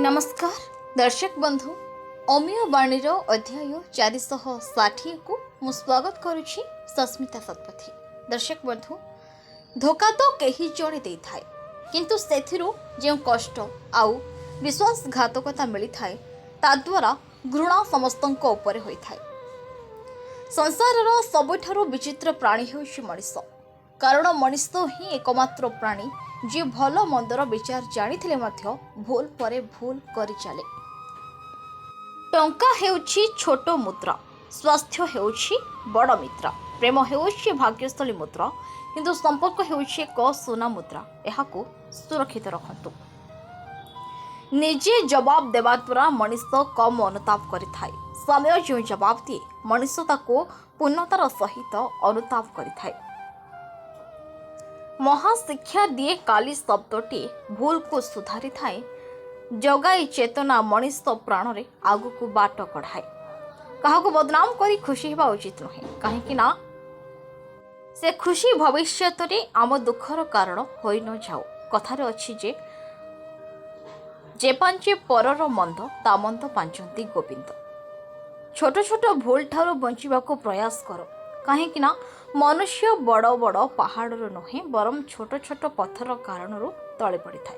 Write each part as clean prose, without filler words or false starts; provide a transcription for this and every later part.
नमस्कार दर्शक बंधु अमीय बाणीर अध्याय 460 को मु स्वागत करुछि सस्मिता सतपथी। दर्शक बंधु धोखा तो कहीं जड़े दे थाए किंतु सेथिरु जे कष्ट आउ विश्वासघातकता मिली थाए ता द्वारा घृणा समस्तंक उपरे होई थाए। संसारर सबुठारु विचित्र प्राणी हेउछि मनिष, कारण मनिष ही एकमात्र प्राणी जी भल मंदर विचार जानी भूल परे भूल करी चले। टंका हेउछि छोट मुद्रा, स्वास्थ्य हेउछि बड़ मित्र, प्रेम हेउछि भाग्यस्थली मुद्रा, किंतु संपर्क हेउछि एक सोना मुद्रा। एहाकु सुरक्षित रखंतु। निजे जवाब देवा द्वारा मनिष कम अनुताप करिथाय। समय जो जवाब दिए मनिष ताको पूर्णतार सहित अनुताप करिथाय। महाशिक्षा दिए काली शब्दटी भूल को सुधारी थाए। जगाई चेतना मनिष प्राण रे आगु को बाट कढ़ाए। काहाकु बदनाम करी खुशी हेबा उचित नुहे, कहीं ना से खुशी भविष्यत रे आम दुखर कारण होई न जाऊ। कथारे अछि जे पांचे परर मंद ता मंद पांचंती गोविंद। छोट छोट भूल ठारो बंचिबाको प्रयास करो, कहीं ना मनुष्य बड़ बड़ पहाड़ नुहे बरम छोट छोट पत्थर कारण तले पड़ी थाए।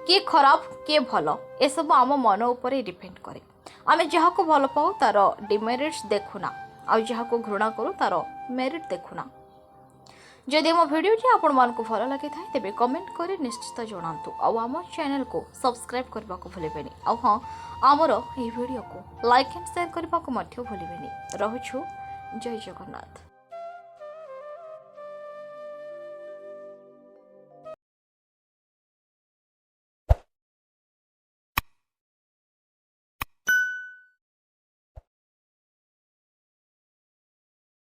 किए खराब किए भल ए सब आम मन उपरे डिपेंड करे। आमे जहाको भल पाऊ तार डिमेरिट्स देखुना, आ जहाको घृणा करू तार मेरिट देखुना। जदि मो भिडियोटी आपण मानकु भल लगे थाए तेबे कमेंट करे निश्चित जणांतु। आउ आम चैनल को सब्सक्राइब करबा को भूलिबेनी। आउ हां आमर ए वीडियो को लाइक एंड शेयर करबा को मध्य भूलिबेनी। रहुछु जय जगन्नाथ।